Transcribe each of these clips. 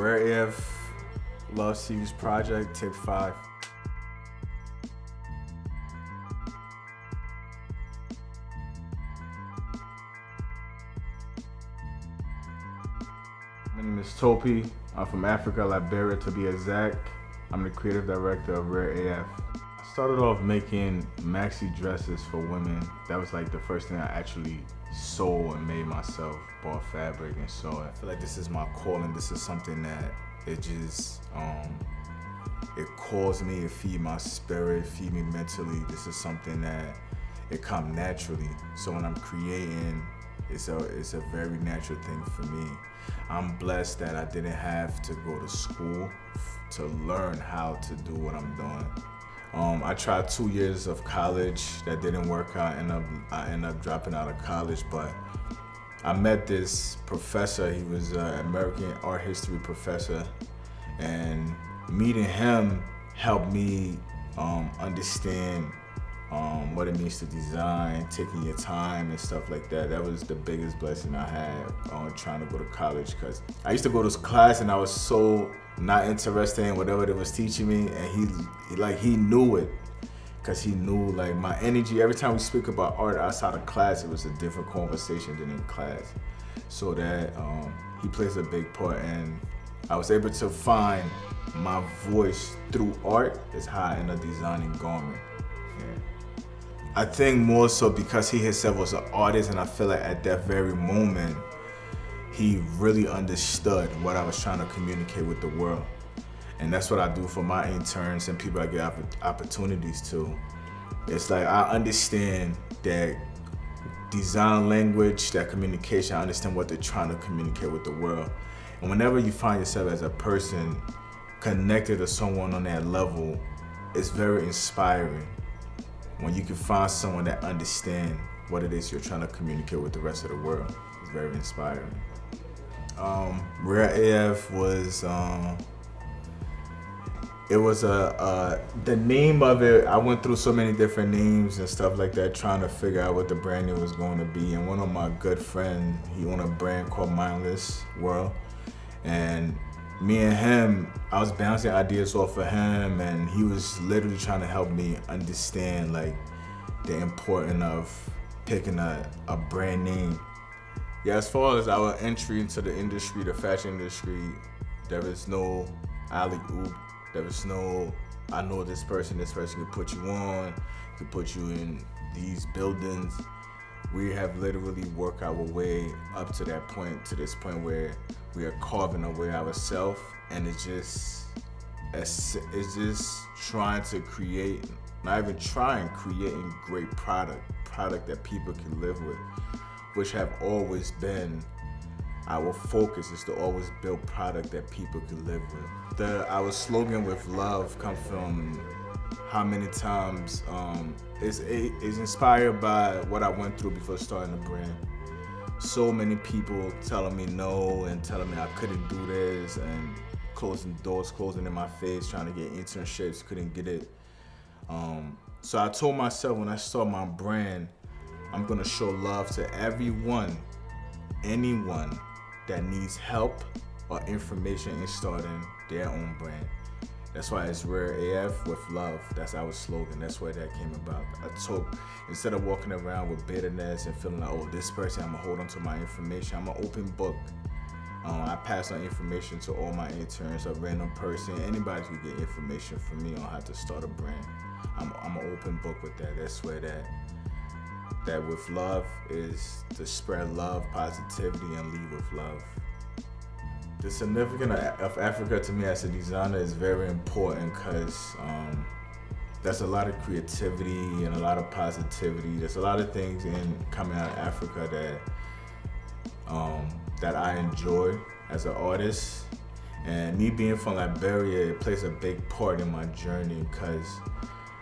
RareAF Love Series Project, Tip 5. My name is Topi. I'm from Africa, Liberia to be exact. I'm the creative director of RareAF. I started off making maxi dresses for women. That was like the first thing I actually sew and made myself, bought fabric and sew it. I feel like this is my calling. This is something that it just, it calls me, it feeds my spirit, feed me mentally. This is something that it comes naturally. So when I'm creating, it's a very natural thing for me. I'm blessed that I didn't have to go to school to learn how to do what I'm doing. I tried 2 years of college, that didn't work out. I ended up dropping out of college, but I met this professor. He was an American art history professor, and meeting him helped me understand what it means to design, taking your time and stuff like that. That was the biggest blessing I had on trying to go to college, because I used to go to class and I was so not interested in whatever they was teaching me, and he knew it, because he knew like my energy. Every time we speak about art outside of class, it was a different conversation than in class. So that he plays a big part, and I was able to find my voice through art. Is how I ended up designing garment. Yeah. I think more so because he himself was an artist, and I feel like at that very moment, he really understood what I was trying to communicate with the world. And that's what I do for my interns and people I get opportunities to. It's like I understand that design language, that communication, I understand what they're trying to communicate with the world. And whenever you find yourself as a person connected to someone on that level, it's very inspiring. When you can find someone that understands what it is you're trying to communicate with the rest of the world, it's very inspiring. RareAF was, the name of it, I went through so many different names and stuff like that, trying to figure out what the brand name was going to be. And one of my good friends, he owned a brand called Mindless World. And me and him, I was bouncing ideas off of him, and he was literally trying to help me understand like the importance of picking a brand name. Yeah, as far as our entry into the industry, the fashion industry, there is no alley-oop. There is no, I know this person can put you on, can put you in these buildings. We have literally worked our way up to that point, to this point where we are carving away ourselves, and it's just trying to create, not even trying, creating great product that people can live with, which have always been our focus, is to always build product that people can live with. Our slogan with love comes from how many times it's inspired by what I went through before starting the brand. So many people telling me no and telling me I couldn't do this, and closing doors, closing in my face, trying to get internships, couldn't get it. So I told myself when I start my brand, I'm gonna show love to everyone, anyone that needs help or information in starting their own brand. That's why it's RareAF with love. That's our slogan. That's where that came about. Instead of walking around with bitterness and feeling like, oh, this person, I'm gonna hold on to my information. I'm an open book. I pass on information to all my interns, a random person. Anybody can get information from me on how to start a brand. I'm an open book with that. That's where that with love is to spread love, positivity, and lead with love. The significance of Africa to me as a designer is very important, because there's a lot of creativity and a lot of positivity. There's a lot of things coming out of Africa that I enjoy as an artist. And me being from Liberia, it plays a big part in my journey, because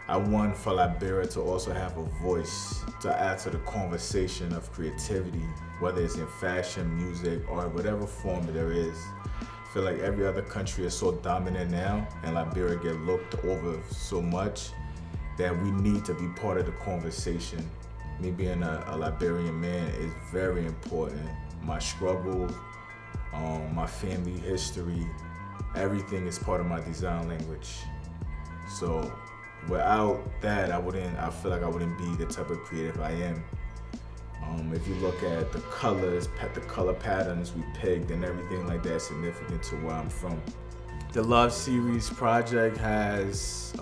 I want for Liberia to also have a voice to add to the conversation of creativity, whether it's in fashion, music, or whatever form there is. I feel like every other country is so dominant now, and Liberia get looked over so much, that we need to be part of the conversation. Me being a Liberian man is very important. My struggles, my family history, everything is part of my design language. So without that, I feel like I wouldn't be the type of creative I am. If you look at the colors, the color patterns we picked and everything like that, significant to where I'm from. The Love Series project has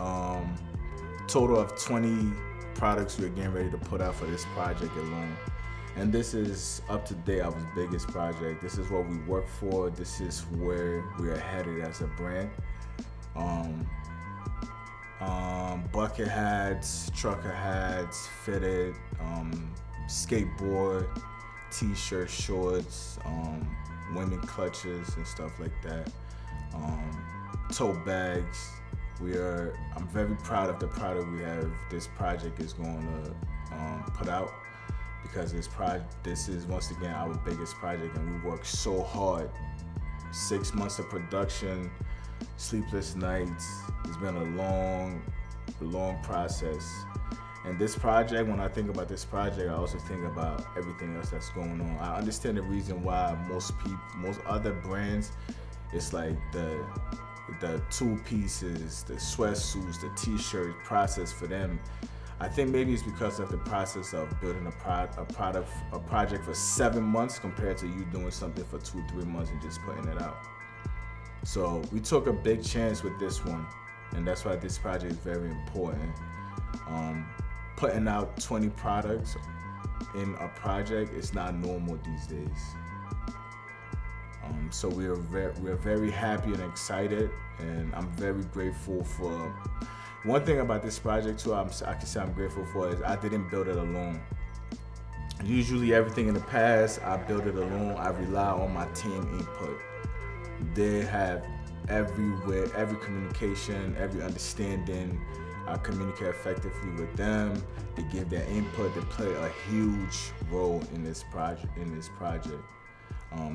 total of 20 products we're getting ready to put out for this project alone. And this is up to date our biggest project. This is what we work for. This is where we're headed as a brand. Bucket hats, trucker hats, fitted, skateboard, t-shirt, shorts, women clutches and stuff like that. Tote bags. I'm very proud of the product we have. This project is going to put out, because this is once again our biggest project, and we worked so hard. 6 months of production, sleepless nights. It's been a long process. And this project, when I think about this project, I also think about everything else that's going on. I understand the reason why most other brands, it's like the two pieces, the sweatsuits, the t-shirt process for them. I think maybe it's because of the process of building a project for 7 months compared to you doing something for 2-3 months and just putting it out. So we took a big chance with this one, and that's why this project is very important. Putting out 20 products in a project is not normal these days. So we're very happy and excited, and I'm very grateful for. One thing about this project too, I can say I'm grateful for, is I didn't build it alone. Usually everything in the past, I built it alone. I rely on my team input. They have every communication, every understanding. I communicate effectively with them. They give their input. They play a huge role in this project.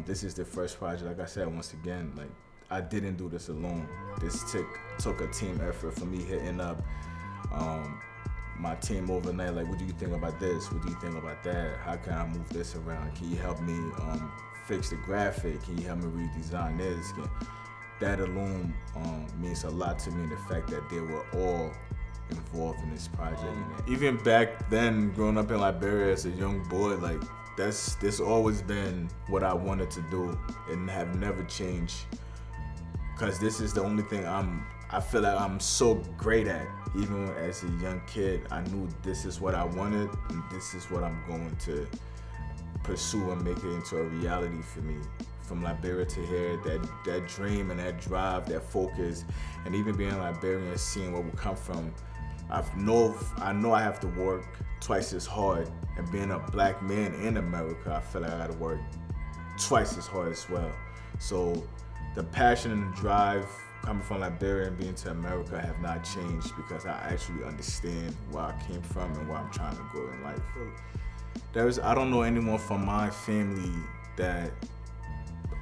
This is the first project. Like I said, once again, like I didn't do this alone. This took a team effort for me hitting up my team overnight. Like, what do you think about this? What do you think about that? How can I move this around? Can you help me fix the graphic? Can you help me redesign this? That alone means a lot to me, the fact that they were all involved in this project. Even back then, growing up in Liberia as a young boy, like this always been what I wanted to do and have never changed, because this is the only thing I feel like I'm so great at. Even as a young kid, I knew this is what I wanted, and this is what I'm going to pursue and make it into a reality for me. From Liberia to here, that dream and that drive, that focus, and even being Liberian and seeing where we come from, I know I have to work twice as hard. And being a black man in America, I feel like I gotta work twice as hard as well. So the passion and the drive coming from Liberia and being to America have not changed, because I actually understand where I came from and where I'm trying to go in life. I don't know anyone from my family that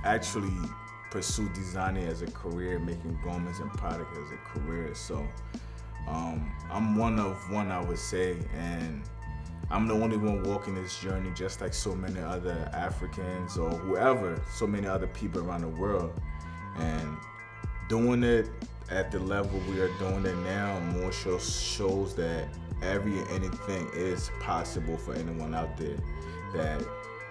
actually pursue designing as a career, making garments and product as a career. So I'm one of one, I would say, and I'm the only one walking this journey, just like so many other Africans or whoever, so many other people around the world. And doing it at the level we are doing it now more shows that anything is possible for anyone out there. That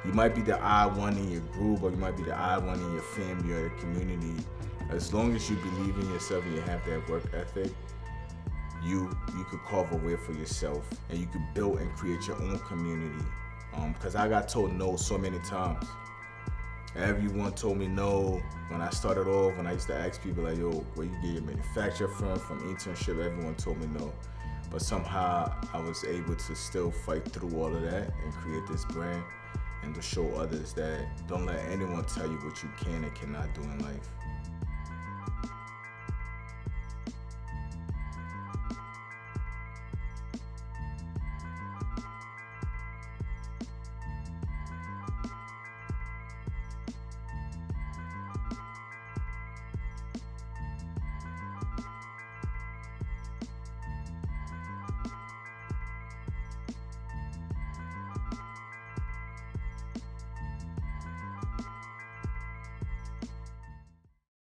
you might be the odd one in your group, or you might be the odd one in your family or your community. As long as you believe in yourself and you have that work ethic, you could carve a way for yourself, and you could build and create your own community. Because I got told no so many times. Everyone told me no when I started off. When I used to ask people like, yo, where you get your manufacturer from internship, everyone told me no. But somehow I was able to still fight through all of that and create this brand, and to show others that don't let anyone tell you what you can and cannot do in life.